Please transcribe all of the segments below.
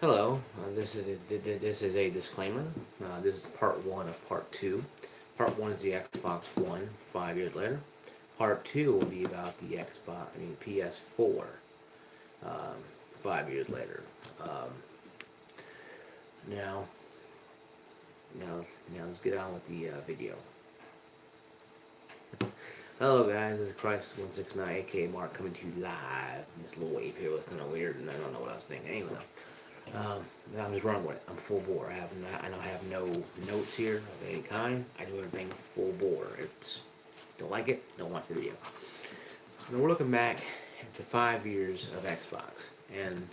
Hello, this is a disclaimer. This is part one of part two. Part one is the Xbox One 5 years later. Part two will be about the PS4 um, 5 years later. Um, now, now let's get on with the video. Hello guys, this is Crisis169, aka Mark, coming to you live. This little wave here was kind of weird, and I don't know what I was thinking. Anyway. I'm just running with it. I'm full bore. I don't have no notes here of any kind. I do everything full bore. It's don't like it, don't watch the video. Now we're looking back to 5 years of Xbox, and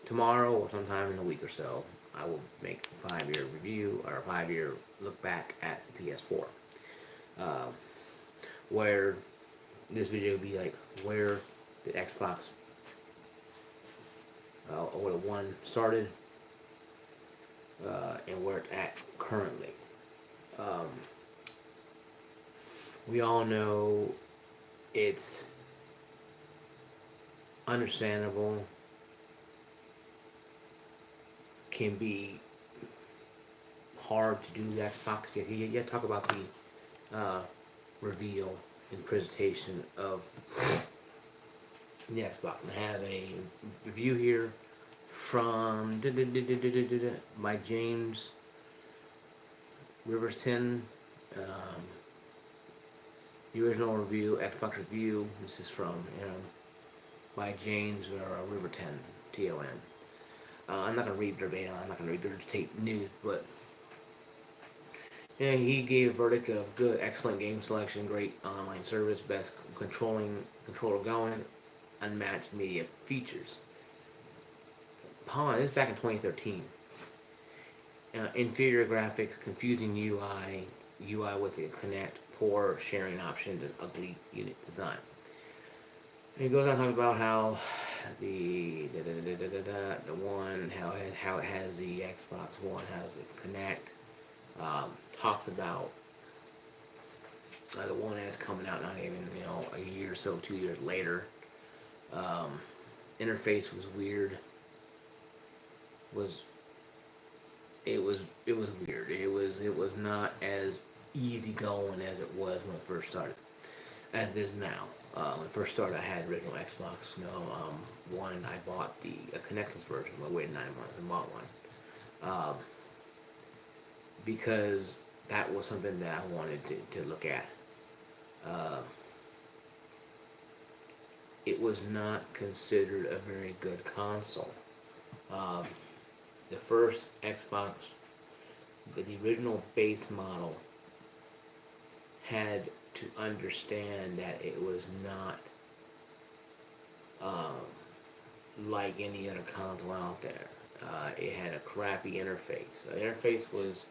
tomorrow or sometime in a week or so, I will make a 5 year review or a 5 year look back at the PS4. Uh, where this video will be like where the Xbox where the one started and where it's at currently. Um, we all know it's understandable, can be hard to do that. You got to talk about the reveal and presentation of the Xbox. I have a review here from by James Rivers 10. The original review, Xbox review. This is from by James River 10 TON. I'm not gonna read verbatim. I'm not gonna regurgitate news, but yeah, he gave a verdict of good, excellent game selection, great online service, best controller going, unmatched media features. This is back in 2013. Inferior graphics, confusing UI with the Kinect, poor sharing options, and ugly unit design. And he goes on to talk about how the one, how it has the Xbox One, has the Kinect. Talks about the One S coming out not even a year or so, 2 years later. Interface was weird. It was weird. It was not as easy going as it was when it first started, as it is now. When it first started, I had original Xbox. One, I bought the connectless version. I waited 9 months and bought one because that was something that I wanted to look at. It was not considered a very good console. The first Xbox, the original base model, had to understand that it was not like any other console out there. It had a crappy interface. The interface was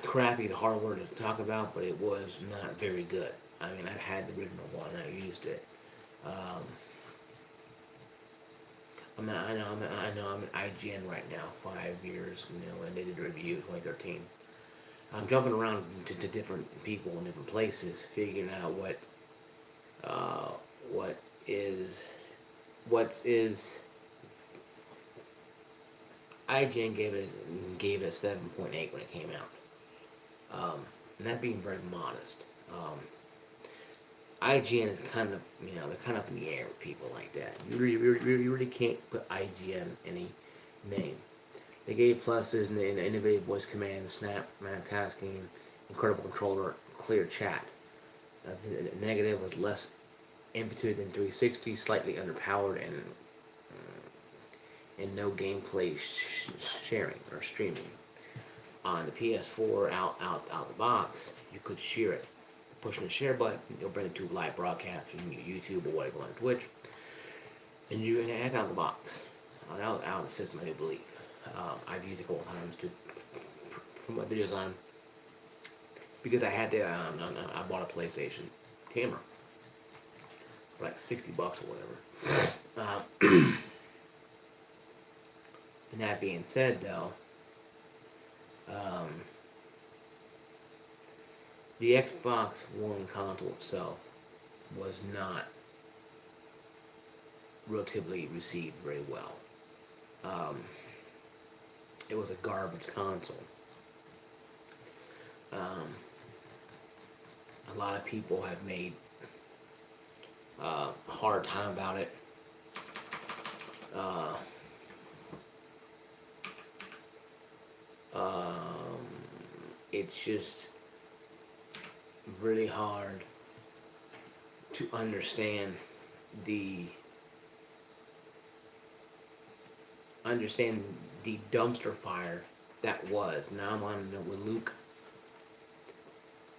crappy, the hard word to talk about, but it was not very good. I mean, I've had the original one. I used it. I'm at IGN right now, 5 years, and they did a review 2013. I'm jumping around to different people in different places, figuring out what is IGN gave it a 7.8 when it came out, and that being very modest. IGN is kind of, they're kind of up in the air with people like that. You really can't put IGN any name. They gave pluses in the innovative voice command, snap, tasking, incredible controller, clear chat. The negative was less intuitive than 360, slightly underpowered, and no gameplay sharing or streaming. On the PS4, out the box, you could share it. Pushing the share button, you'll bring it to live broadcast from YouTube or whatever on Twitch, and you can add out the box, out of the system. I do believe. I've used it a couple times to put my videos on because I had to. I bought a PlayStation camera for like $60 or whatever. And that being said, though, the Xbox One console itself was not relatively received very well. Um, it was a garbage console. Um, a lot of people have made a hard time about it. Uh, um, it's just really hard to the understand the dumpster fire that was. Now I'm on with Luke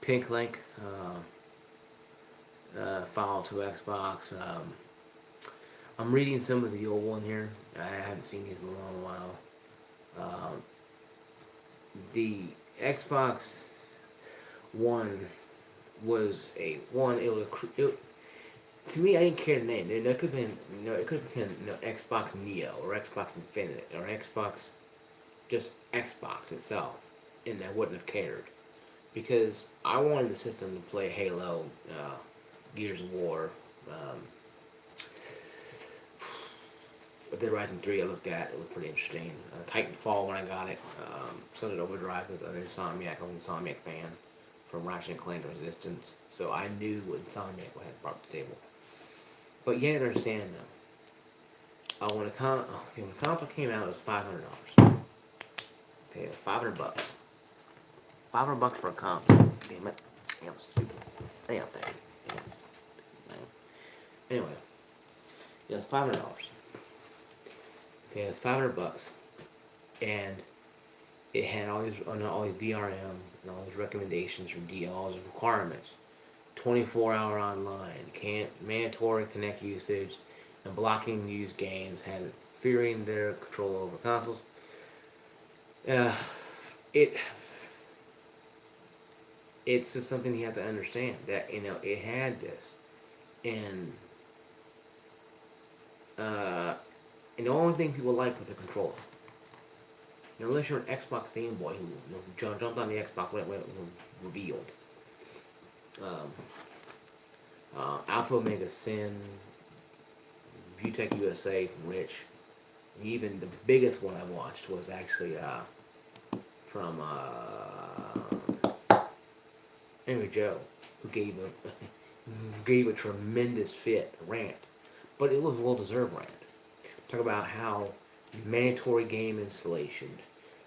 Pinklink, Fall to Xbox. I'm reading some of the old one here. I haven't seen these in a long while. The Xbox One was a one. It was to me. I didn't care the name. It could have been it could have been Xbox Neo or Xbox Infinite or Xbox just Xbox itself, and I wouldn't have cared because I wanted the system to play Halo, Gears of War. Um, Dead Rising 3 I looked at, it was pretty interesting. Titanfall when I got it. Sunset Overdrive was an Insomniac. I'm an Insomniac fan from Ratchet and Clank Resistance. So I knew what Insomniac had brought to the table. But you have to understand though, when the console came out, it was $500. Okay, $500. $500 for a console. Damn it. Damn stupid. Damn thing. Anyway. Yeah, it's $500. Okay, it's $500, and it had all these DRM and all these recommendations from all these requirements. 24-hour online, mandatory Connect usage, and blocking used games, had fearing their control over consoles. It's just something you have to understand that it had this, and the only thing people liked was the controller. Unless you're an Xbox fanboy who jumped on the Xbox when it was revealed. Alpha Omega Sin, Vutech USA from Rich. Even the biggest one I watched was actually from Henry Joe, who gave a tremendous rant, but it was a well-deserved rant. Talk about how mandatory game installation.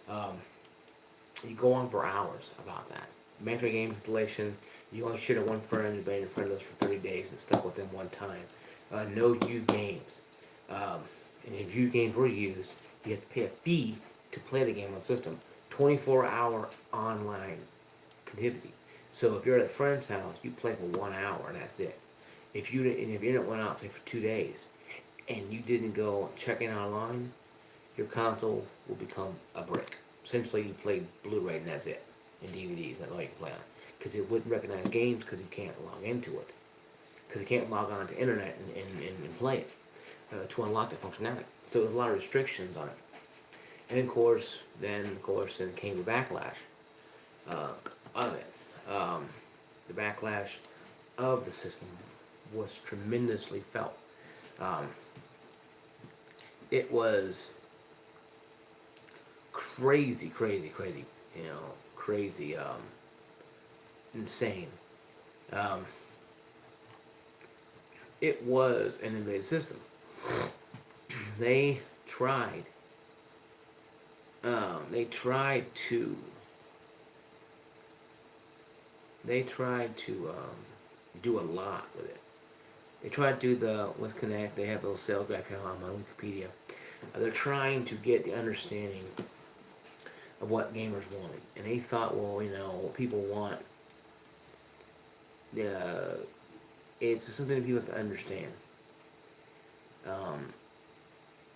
You go on for hours about that. Mandatory game installation. You only share to one friend. You've been in your friend list for 30 days and stuck with them one time. No view games. And if view games were used, you have to pay a fee to play the game on the system. 24-hour online connectivity. So if you're at a friend's house, you play for 1 hour and that's it. If the internet went out, say for 2 days, and you didn't go check in online, your console will become a brick. Essentially, you play Blu-ray and that's it, and DVDs. That's all you can play on. Because it wouldn't recognize games because you can't log into it. Because you can't log on to internet and play it to unlock the functionality. So there's a lot of restrictions on it. And of course, then came the backlash of it. The backlash of the system was tremendously felt. It was crazy, insane. It was an invasive system. They tried to do a lot with it. They tried to do the Let's Connect. They have a little sales graph here on my Wikipedia. They're trying to get the understanding of what gamers wanted, and they thought, well, what people want. It's just something that people have to understand.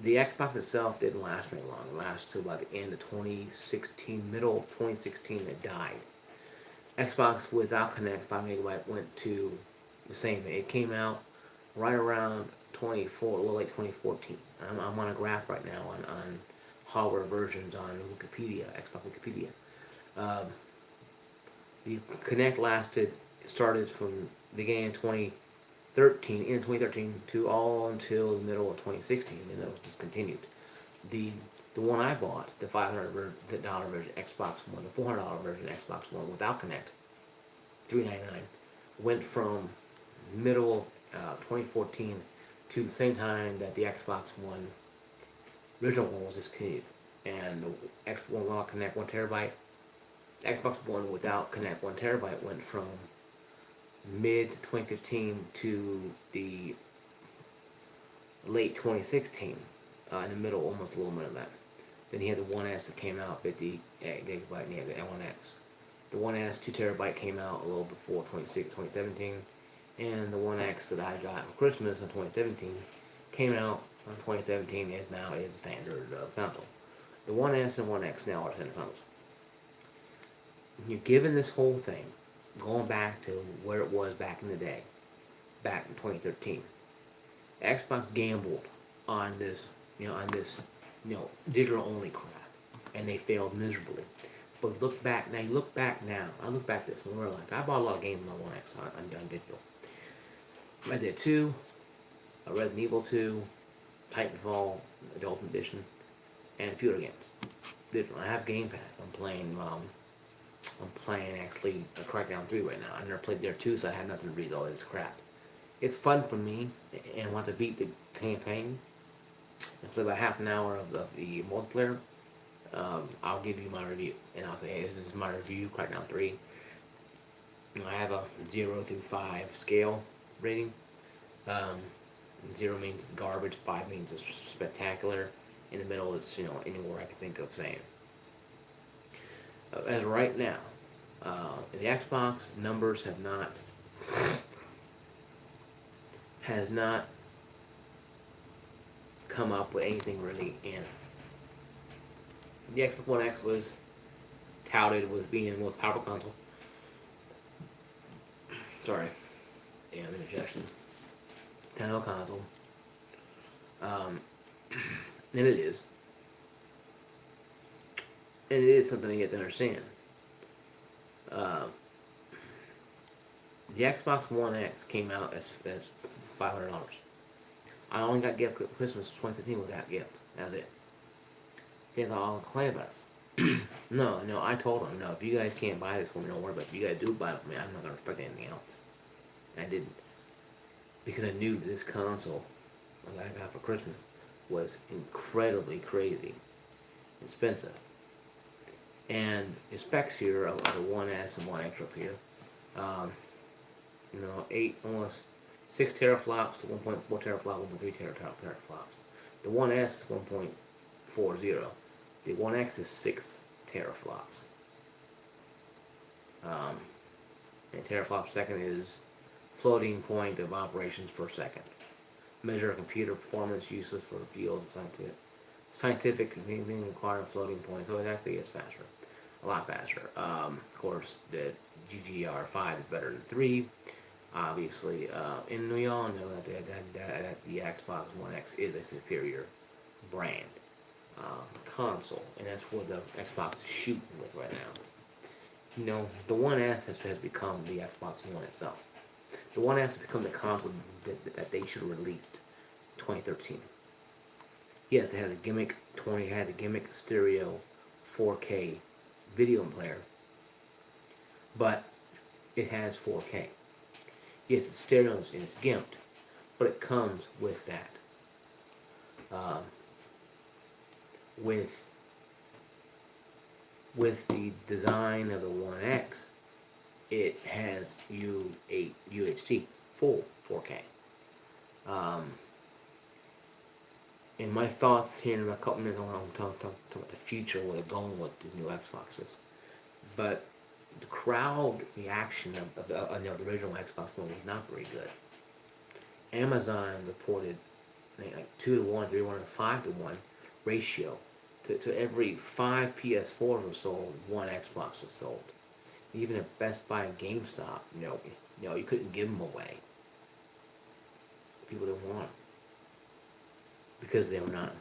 The Xbox itself didn't last very long. It lasted till about the end of 2016, middle of 2016, it died. Xbox without Connect 5 megabyte went to the same. It came out right around a little late 2014. I'm on a graph right now on hardware versions on Wikipedia, Xbox Wikipedia. The Connect began in 13 in 2013 to all until the middle of 2016, and then it was discontinued. The the one I bought, the $500 version Xbox One, the $400 version Xbox One without Connect, $399, went from middle of 2014 to the same time that the Xbox One original one was discontinued, and the Xbox One without Connect 1 TB, Xbox One without Connect 1 TB went from mid 2015 to the late 2016, in the middle, almost a little bit of that. Then you had the One S that came out 50 gigabyte, and you had the One X. The One S 2 TB came out a little before 2017, and the One X that I got for Christmas in 2017 came out in 2017 as now is a standard console. The One S and One X now are standard consoles. You're given this whole thing, going back to where it was back in the day, back in 2013. Xbox gambled on this, digital only crap, and they failed miserably. But look back now. I look back at this in real life. I bought a lot of games on One X on digital. Red Dead 2, Resident Evil 2, Titanfall, the Ultimate Edition, and a few other games. Digital. I have Game Pass. I'm playing actually Crackdown 3 right now. I never played there too, so I have nothing to read all this crap. It's fun for me, and I want to beat the campaign. I play about half an hour of the multiplayer. I'll give you my review, and I'll say, hey, this is my review, Crackdown 3. I have a 0 through 5 scale rating. 0 means garbage, 5 means it's spectacular. In the middle is, anywhere I can think of saying. As of right now, the Xbox numbers has not come up with anything really in. The Xbox One X was touted with being the most powerful console. Sorry, interjection. Powerful console. And it is. And it is something you have to understand. The Xbox One X came out as $500. I only got gift for Christmas 2015 was that gift. That's it. They thought I'll complain about it. No, I told them, no, if you guys can't buy this for me, don't worry about it. If you guys do buy it for me, I'm not going to respect anything else. And I didn't. Because I knew this console that I got for Christmas was incredibly crazy expensive. And the specs here of the One S and One X up here, almost 6 teraflops to 1.4 teraflops, 1.3 teraflops. The One S is 1.40. The One X is 6 teraflops. And teraflop second is floating point of operations per second. Measure of computer performance useless for fields of scientific anything requiring floating point, so it actually gets faster, a lot faster. Of course, the GDDR5 is better than 3, obviously, and we all know that the Xbox One X is a superior brand console, and that's what the Xbox is shooting with right now. The One S has become the Xbox One itself. The One S has become the console that they should have released 2013. Yes, it has a gimmick stereo 4K video player, but it has 4K. Yes, it's stereo and it's gimped, but it comes with that. With the design of the One X, it has UHD full 4K. And my thoughts here in a couple minutes, I want to talk about the future, where they're going with the new Xboxes. But the crowd reaction of the original Xbox One was not very good. Amazon reported like 2 to 1, 3 to 1, and 5 to 1 ratio. To every 5 PS4s were sold, 1 Xbox was sold. Even at Best Buy and GameStop, you couldn't give them away. People didn't want them because they were not.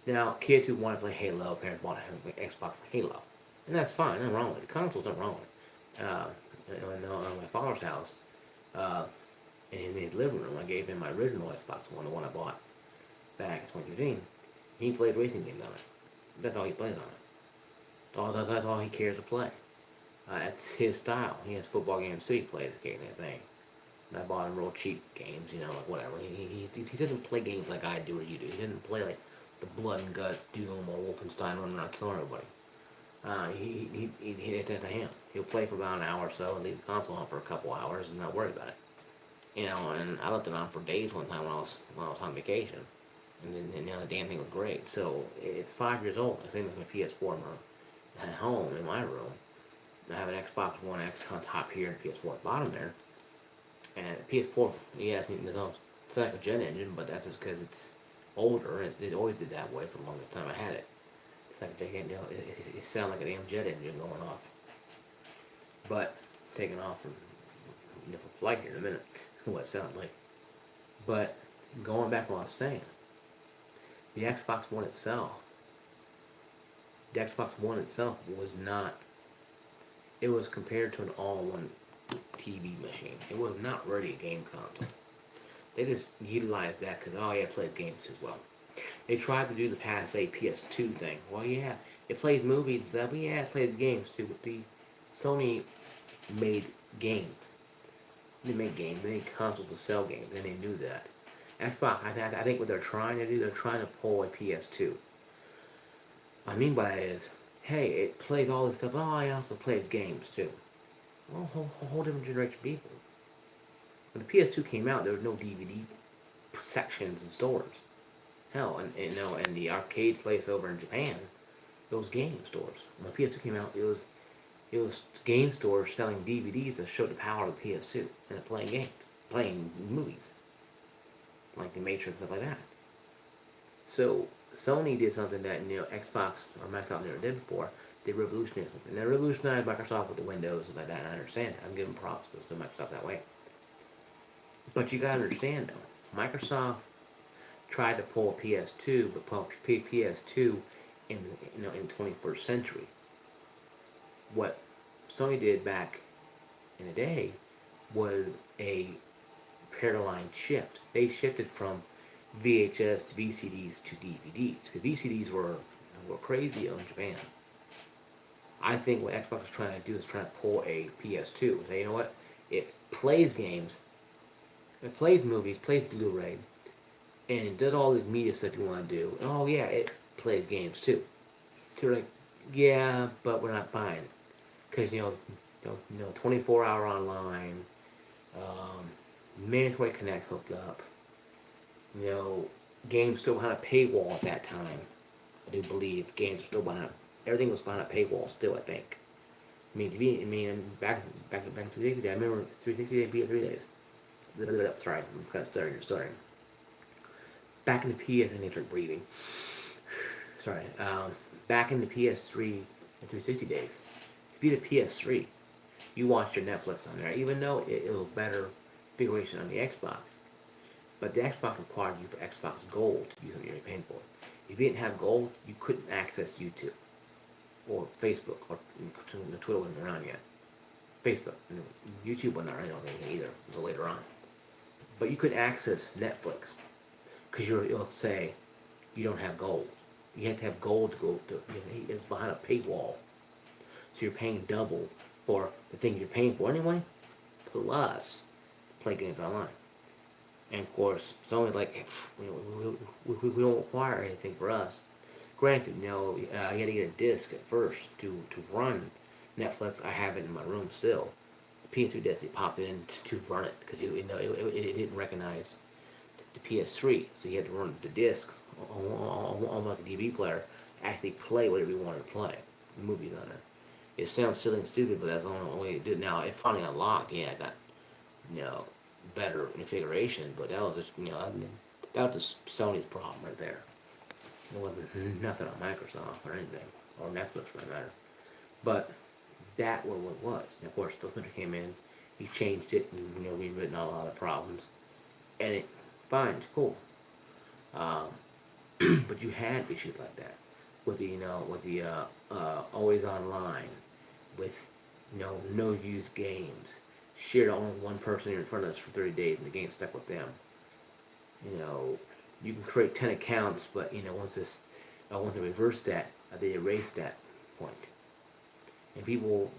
Now kids who want to play Halo, parents bought an Xbox for Halo, and that's fine. Nothing wrong with it. The console's nothing wrong with it. In my father's house, in his living room. I gave him my original Xbox One, the one I bought back in 2015. He played racing games on it. That's all he plays on it. That's all he cares to play. That's his style. He has football games too. He plays occasionally, I think. And I bought him real cheap games, like whatever. He doesn't play games like I do or you do. He doesn't play like the blood and gut Doom or Wolfenstein running around killing everybody. It's to him. He'll play for about an hour or so and leave the console on for a couple hours and not worry about it. And I left it on for days one time when I was on vacation, and then the damn thing was great. So it's 5 years old. Same as my PS4 at home in my room. I have an Xbox One X on top here and PS4 at the bottom there. And PS4, yes, it's like a jet engine, but that's just because it's older. It always did that way for the longest time I had it. It's like a gigantic, it sounds like a damn jet engine going off. But taking off from flight here in a minute, what it sounds like. But going back to what I was saying, the Xbox One itself was not. It was compared to an all-in-one TV machine. It was not really a game console. They just utilized that because, it plays games as well. They tried to do the passe PS2 thing. Well, yeah, it plays movies and stuff, but yeah, it plays games too. But Sony made games. They made games. They made consoles to sell games, and they knew that. Xbox, I think what they're trying to do, they're trying to pull a PS2. What I mean by that is, hey, it plays all this stuff. Oh, it also plays games too. Well, whole different generation of people. When the PS2 came out, there was no DVD sections in stores. Hell, and the arcade place over in Japan, it was game stores. When the PS2 came out, it was game stores selling DVDs that showed the power of the PS2 and playing games, playing movies, like The Matrix and stuff like that. So Sony did something that Xbox or Microsoft never did before. They revolutionized something. They revolutionized Microsoft with the Windows and like that. And I understand it. I'm giving props to Microsoft that way. But you gotta understand though, Microsoft tried to pull PS2, but pull PS2 in 21st century. What Sony did back in the day was a paradigm shift. They shifted from VHS to VCDs to DVDs. Because VCDs were crazy in Japan. I think what Xbox is trying to do is trying to pull a PS2. Say, you know what? It plays games, it plays movies, plays Blu-ray, and it does all this media stuff you want to do. And oh yeah, it plays games too. So you're like, yeah, but we're not buying it. Because 24-hour online, mandatory connect hooked up. Games still behind a paywall at that time. I do believe games are still behind. Everything was behind a paywall still. I think. Back in 360 days. I remember 360 days beat at 3 days. Sorry, I'm kind of stuttering. Back in the PS, I need to start breathing. Sorry. Back in the PS3 and 360 days. If you had a PS3, you watched your Netflix on there, even though it was better configuration on the Xbox. But the Xbox required you for Xbox Gold to use on your paying for. If you didn't have Gold, you couldn't access YouTube or Facebook or Twitter wasn't around yet. Facebook, YouTube wasn't around anything either until later on. But you could access Netflix because it'll say you don't have Gold. You have to have Gold to go to. It's behind a paywall, so you're paying double for the thing you're paying for anyway, plus play games online. And of course, Sony's like, we don't require anything for us. Granted, you had to get a disc at first to run Netflix. I have it in my room still. The PS3 disc, it popped in to run it because it didn't recognize the PS3, so you had to run the disc on like a DVD player to actually play whatever you wanted to play. The movies on it. It sounds silly and stupid, but that's the only way to do it. Now it finally unlocked. Yeah, it got better configuration, but that was just that was just Sony's problem right there. It wasn't nothing on Microsoft or anything, or Netflix for that matter. But that was what it was. And of course, Phil Spencer came in, he changed it, and rewritten a lot of problems, and it fine, it's cool. But you had issues like that with the always online, with no used games, shared only with one person in front of us for 30 days and the game stuck with them. You know, you can create 10 accounts, but once they reverse that, they erase that point. And people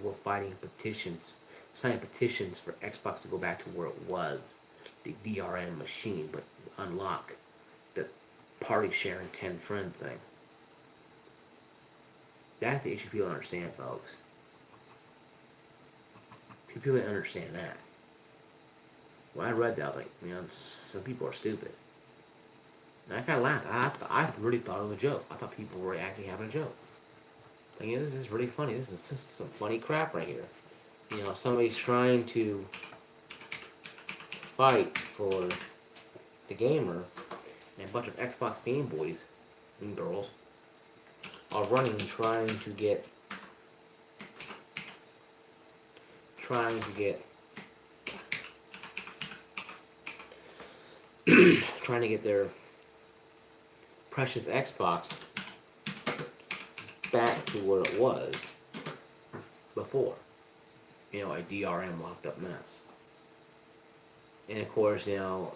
were fighting petitions, signing petitions for Xbox to go back to where it was, the DRM machine, but unlock the party sharing 10 friend thing. That's the issue people don't understand, folks. People didn't understand that. When I read that, I was like, some people are stupid. And I kind of laughed. I really thought it was a joke. I thought people were actually having a joke. Thinking, this is really funny. This is some funny crap right here. Somebody's trying to fight for the gamer, and a bunch of Xbox Game Boys and girls are running and trying to get their precious Xbox back to where it was before. A DRM locked up mess. And of course, to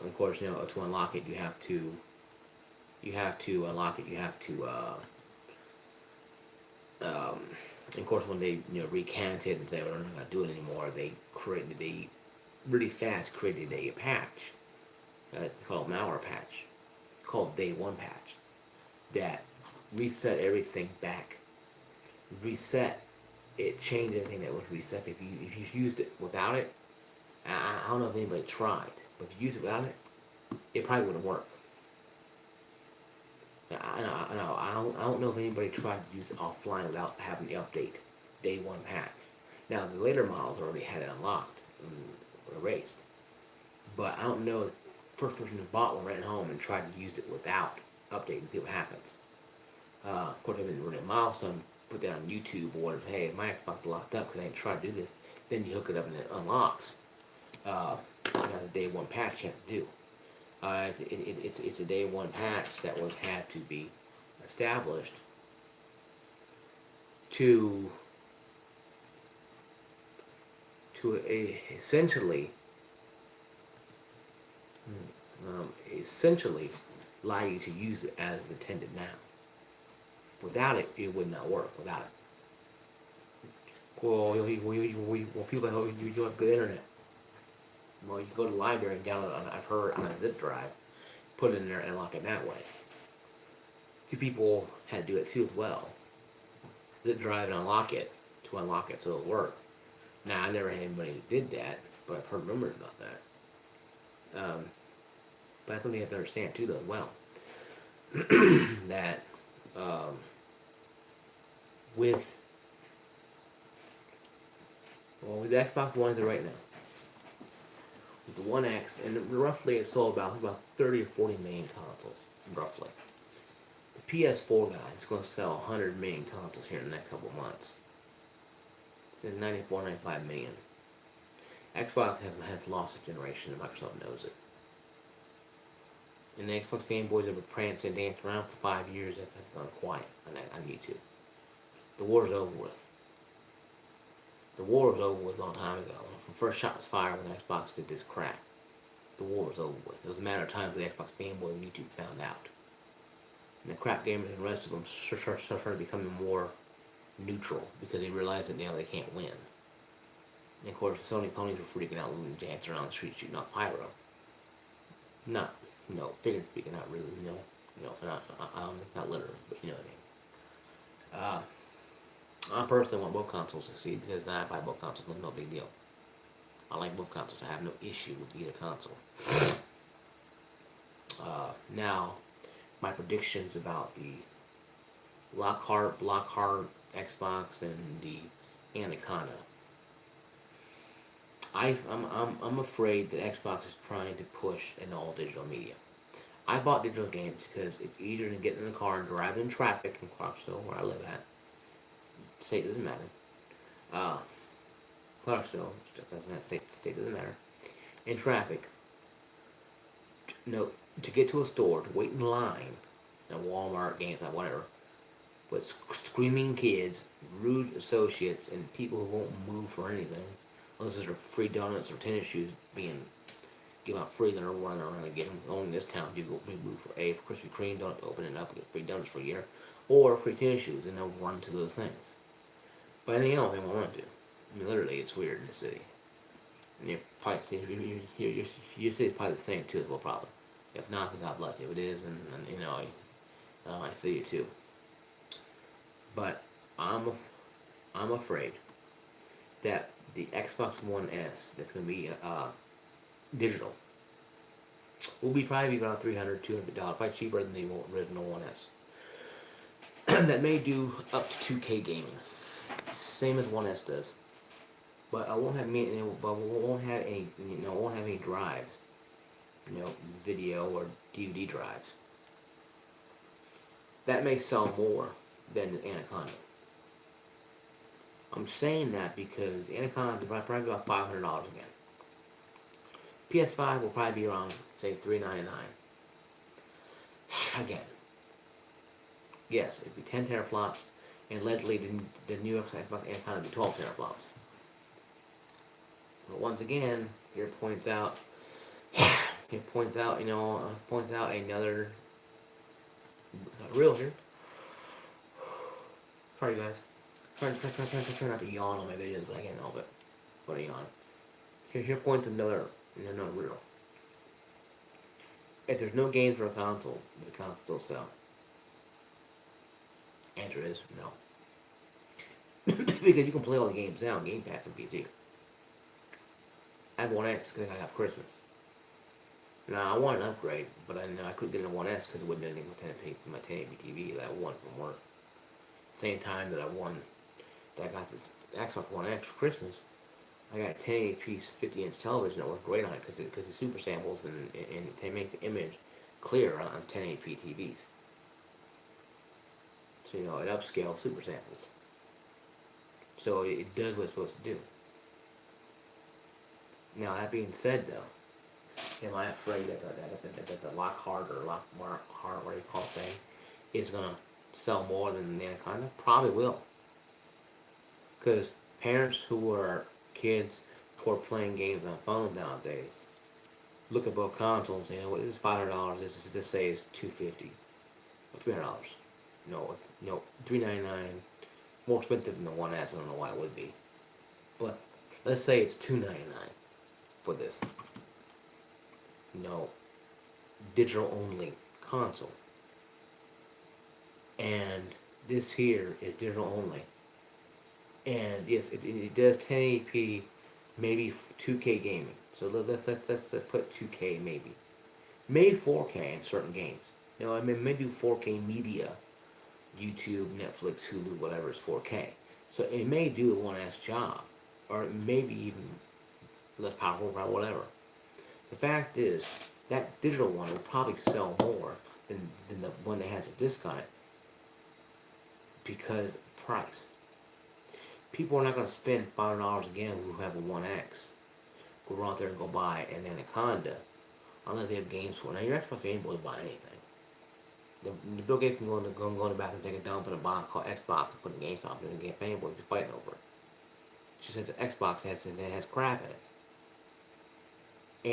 unlock it, you have to unlock it. You have to, of course, when they recanted and said we're not going to do it anymore, they really fast created a patch. It's called malware patch, called Day One patch, that reset everything back. It changed anything that was reset. If you used it without it, I don't know if anybody tried, but if you used it without it, it probably wouldn't work. I don't know if anybody tried to use it offline without having the update Day One patch. Now the later models already had it unlocked and erased, but I don't know if the first person who bought one ran home and tried to use it without update and see what happens. Of course, I've been running a milestone. Put that on YouTube or whatever. Hey, my Xbox is locked up because I ain't tried to do this. Then you hook it up and it unlocks. That's a Day One patch you have to do. It's a Day One patch that had to be established to essentially allow you to use it as intended now. Without it, it would not work. Without it, people you have good internet. Well, you go to the library and download. I've heard on a zip drive, put it in there and unlock it that way. Two people had to do it too as well. Zip drive and unlock it so it'll work. Now I never had anybody who did that, but I've heard rumors about that. But that's something you have to understand too, though, as well. That with the Xbox One is right now. With the One X, and roughly it sold about 30 or 40 million consoles, roughly. The PS4 guy is going to sell 100 million consoles here in the next couple of months. It's at 94, 95 million. Xbox has lost a generation, and Microsoft knows it. And the Xbox Game Boys have been prancing and dancing around for 5 years. That's gone quiet on YouTube. The war's over with. The war was over with a long time ago. When the first shot was fired when Xbox did this crap, the war was over with. It was a matter of time until the Xbox Game Boy and YouTube found out. And the crap gamers and the rest of them started becoming more neutral because they realized that now they can't win. And of course, the Sony ponies were freaking out and dancing around the street shooting off pyro. Figuratively speaking, not really, not literally, but you know what I mean. I personally want both consoles to succeed because I buy both consoles, no big deal. I like both consoles. I have no issue with either console. Now, my predictions about the Lockhart Xbox and the Anaconda. I'm afraid that Xbox is trying to push an all digital media. I bought digital games because it's easier to get in the car and drive in traffic in Clarksville, where I live at. State doesn't matter. Clarksville, state doesn't matter. In traffic. To get to a store, to wait in line, at Walmart, GameStop, whatever, with screaming kids, rude associates, and people who won't move for anything, unless there's free donuts or tennis shoes being given out free, then they're running around and getting them. Only in this town, people move for A, for Krispy Kreme donut to open it up and get free donuts for a year, or free tennis shoes, and they'll run to those things. But anything else they won't run to. I mean, literally, it's weird in the city. And you're probably your city's probably the same too as well, probably. If not, then God bless you. If it is, and you know, I feel you too. But I'm afraid that the Xbox One S that's going to be digital will be probably about $300, $200, probably cheaper than the original One S. That may do up to 2K gaming, same as One S does. But I won't have won't have any, won't have any drives, video or DVD drives. That may sell more than the Anaconda. I'm saying that because the Anaconda is probably about $500 again. PS5 will probably be around, say, $399. Again. Yes, it'd be 10 teraflops, and allegedly the new Xbox Anaconda would be 12 teraflops. But once again, here points out, another reel here. Sorry, guys. Try not to yawn on my videos, but I can't help it. But I yawn. Here points another reel. If there's no games for a console, does the console still sell? Answer is no. Because you can play all the games now on Game Pass and PC. I have One X because I have Christmas. Now I want an upgrade, but I know I couldn't get a One S because it wouldn't do anything with my 1080p TV that I won from work. Same time that I got this Xbox One X for Christmas, I got a 1080p 50-inch television that worked great on it because it super samples and it makes the image clear on 1080p TVs. So it upscales super samples. So it does what it's supposed to do. Now that being said, though, am I afraid that the Lockhart or Lockhart, whatever you call it thing, is gonna sell more than the Anaconda? Probably will. Because parents who are kids who are playing games on phones nowadays look at both consoles and say, this is $500. This say is $250 or $300. No, $399. More expensive than the One S. I don't know why it would be, but let's say it's $299 for this. Digital only console. And this here is digital only. And yes, it does 1080p, maybe 2K gaming. So let's put 2K maybe. Maybe 4K in certain games. I mean, maybe 4K media, YouTube, Netflix, Hulu, whatever is 4K. So it may do a 1S job, or maybe even less powerful, whatever. The fact is, that digital one will probably sell more than the one that has a disc on it because of price. People are not going to spend $500 again who have a 1X. Go out there and go buy an Anaconda unless they have games for it. Now, your Xbox ain't going to buy anything. The Bill Gates can go in the bathroom, take a dump in a box called Xbox and put a GameStop in and get fanboys be fighting over it. She says the Xbox has crap in it.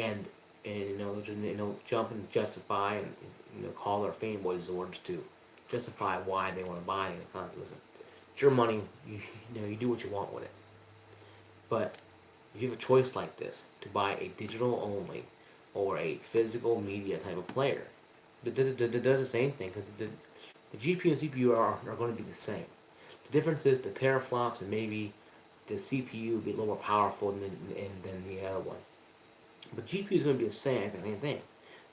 And jump and justify and call their fanboy Zords to justify why they want to buy it. Listen, it's your money. You do what you want with it. But if you have a choice like this to buy a digital only or a physical media type of player, that does the same thing because the GPU and CPU are going to be the same. The difference is the teraflops and maybe the CPU will be a little more powerful than the other one. But GPU is going to be the same thing.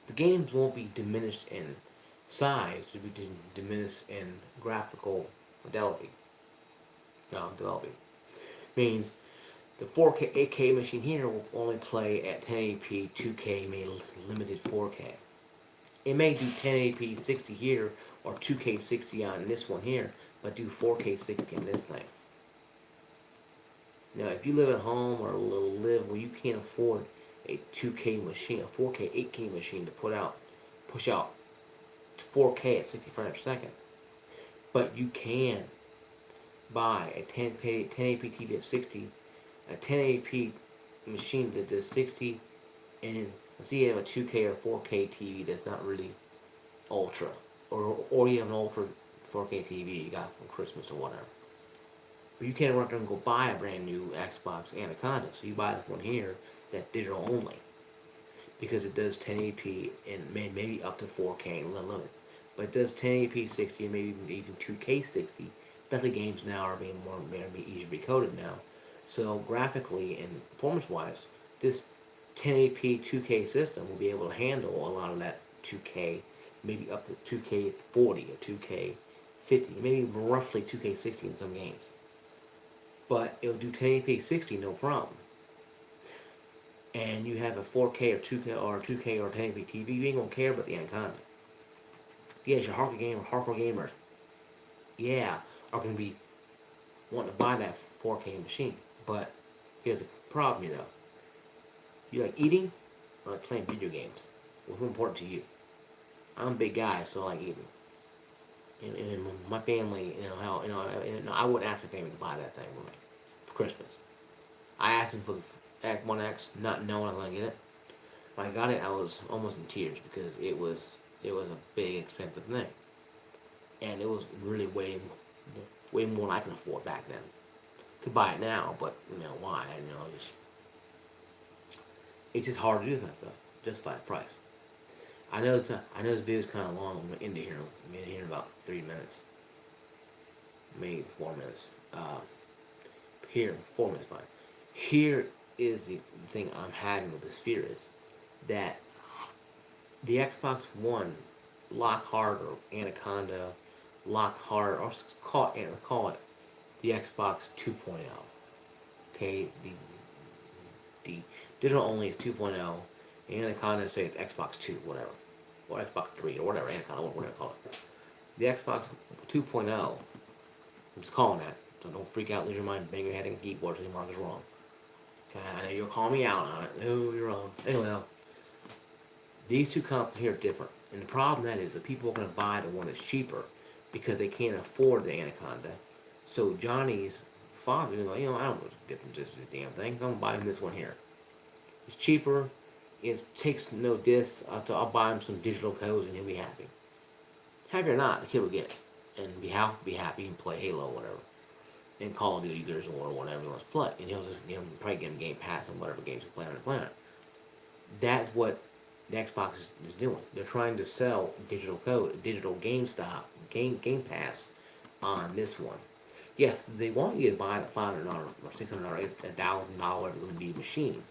The games won't be diminished in size; they'll be diminished in graphical fidelity. Developing means the 4K, 8K machine here will only play at 1080p, 2K, maybe limited 4K. It may do 1080p 60 here or 2K 60 on this one here, but do 4K 60 on this thing. Now, if you live at home or live where you can't afford a 2K machine, a 4K, 8K machine to push out 4K at 60 frames per second, but you can buy a 1080p TV at 60 a 1080p machine that does 60, and let's say you have a 2K or 4K TV that's not really ultra, or you have an ultra 4K TV you got from Christmas or whatever. But you can't run out there and go buy a brand new Xbox Anaconda, so you buy this one here that's digital only because it does 1080p and maybe up to 4K limits. But it does 1080p 60 and maybe even 2K 60. Especially games now are being easier to be coded now. So graphically and performance-wise, this 1080p 2K system will be able to handle a lot of that 2K, maybe up to 2K 40 or 2K 50, maybe roughly 2K 60 in some games. But it'll do 1080p 60 no problem. And you have a 4K or 2K or 1080p TV, you ain't gonna care about the Anaconda. Yes, your hardcore gamers, yeah, are gonna be wanting to buy that 4K machine. But here's the problem, you know. You like eating or like playing video games? What's more important to you? I'm a big guy, so I like eating. And my family, I wouldn't ask my family to buy that thing for me for Christmas. I asked them for the Act 1X, not knowing I was gonna get it. When I got it, I was almost in tears because it was a big, expensive thing, and it was really way more than I can afford back then. Could buy it now, but why? It's just hard to do that stuff. Justify the price. I know this video is kind of long. I'm gonna end it here. I'm gonna end it here in about 3 minutes, maybe 4 minutes. Here, 4 minutes, fine. Here is the thing I'm having with this fear is that the Xbox One, Lockhart or Anaconda, Lockhart, or call it the Xbox 2.0. Okay, the digital only is 2.0. Anaconda say it's Xbox 2, whatever, or Xbox 3 or whatever. Anaconda, whatever call it. The Xbox 2.0. I'm just calling that. So don't freak out, lose your mind, bang your head against the keyboard till your mark is wrong. Okay, I know you'll call me out on it. No, you're wrong. Anyway, these two consoles here are different. And the problem that is that people are going to buy the one that's cheaper because they can't afford the Anaconda. So Johnny's father is like, I don't know what the difference is with the damn thing. I'm going to buy him this one here. It's cheaper. It takes no discs. I'll buy him some digital codes and he'll be happy. Happy or not, the kid will get it. And be happy and play Halo or whatever. And Call of Duty Gears or whatever he wants to play. And he'll just probably get him Game Pass on whatever games he play on the planet. That's what the Xbox is doing. They're trying to sell digital code, digital Game Pass on this one. Yes, they want you to buy the $500 or $600, $1,000 Lumen machine,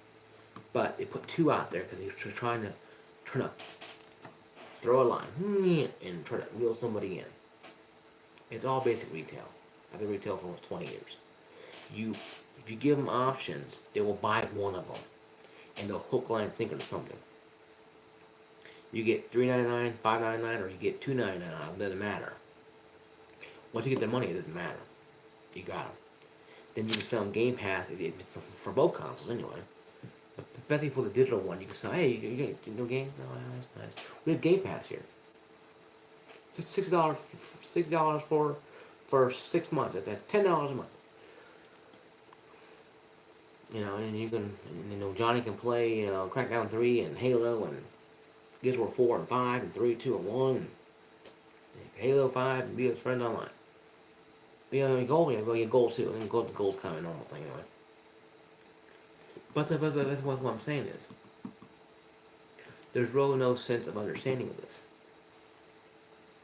but they put two out there because they're trying to throw a line and try to reel somebody in. It's all basic retail. I've been retail for almost 20 years. If you give them options, they will buy one of them, and they'll hook, line, sinker to something. You get $3.99, $5.99, or you get $2.99. It doesn't matter. Once you get their money, it doesn't matter. You got them. Then you can sell them Game Pass for both consoles anyway. But especially for the digital one, you can say, hey, you get no games? No, that's nice. We have Game Pass here. It's $6 for 6 months. That's $10 a month. And you can, Johnny can play, Crackdown 3 and Halo and Gears of War 4 and 5 and 3, 2, and 1. And Halo 5 and be with his friends online. Gold, you get gold too. And gold's kind of a normal thing anyway. But that's what I'm saying is, there's really no sense of understanding of this.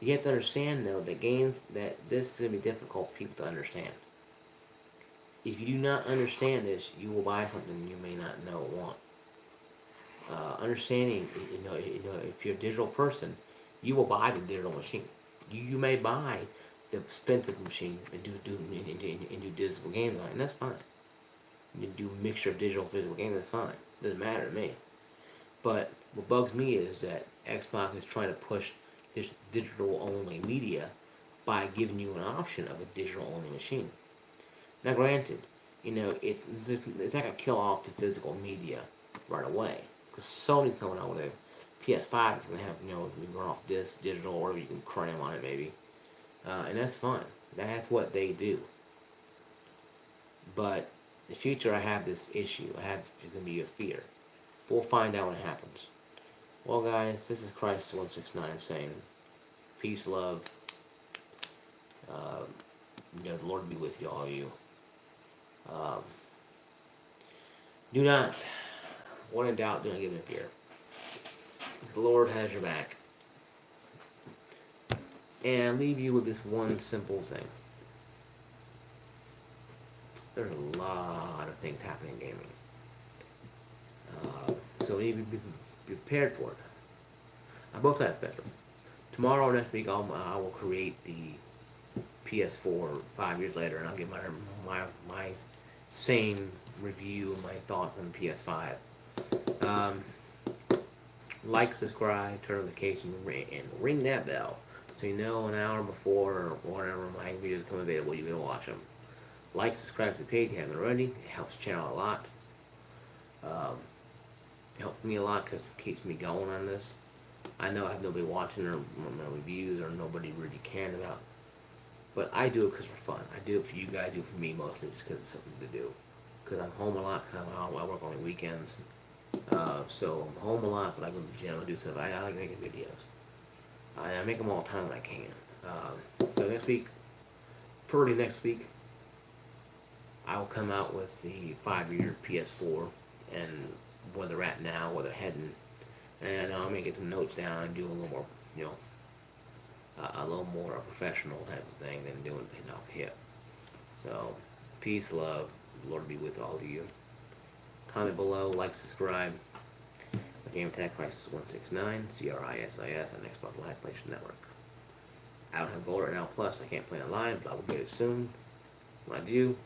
You have to understand though that this is going to be difficult for people to understand. If you do not understand this, you will buy something you may not know or want. Understanding, if you're a digital person, you will buy the digital machine. You may buy the expensive machine and do digital games on it, and that's fine. You do a mixture of digital and physical games, that's fine. Doesn't matter to me. But what bugs me is that Xbox is trying to push this digital only media by giving you an option of a digital only machine. Now, granted, it's not gonna kill off the physical media right away, because Sony's coming out with a PS5 that's gonna have run off disc, digital, or you can cram on it maybe, and that's fine. That's what they do. But the future, I have this issue. It's going to be a fear. We'll find out when it happens. Well, guys, this is Christ169 saying, peace, love. The Lord be with you, all of you. Do not, when in doubt, do not give in fear. The Lord has your back. And I leave you with this one simple thing. There's a lot of things happening in gaming. So you need to be prepared for it. On both sides of the spectrum. Tomorrow, next week, I will create the PS4 5 years later, and I'll give my same review and my thoughts on the PS5. Like, subscribe, turn notification, and ring that bell so you know an hour before or whenever my videos come available, you can watch them. Like, subscribe to the page if you haven't already. It helps the channel a lot. It helps me a lot because it keeps me going on this. I know I have nobody watching or my reviews or nobody really caring about. But I do it because for fun. I do it for you guys. I do it for me mostly just because it's something to do. Because I'm home a lot. Because I work on the weekends. So I'm home a lot, but I go to the gym and do stuff. I like making videos. I make them all the time when I can. So next week, early next week, I will come out with the 5-year PS4 and where they're at now, where they're heading. And I'm going to get some notes down and do a little more, a little more professional type of thing than doing it off the hip. So, peace, love, Lord be with all of you. Comment below, like, subscribe. Game Attack Crisis169, CRISIS, on Xbox Live PlayStation Network. I don't have gold right now, plus I can't play online, but I will get it soon. When I do,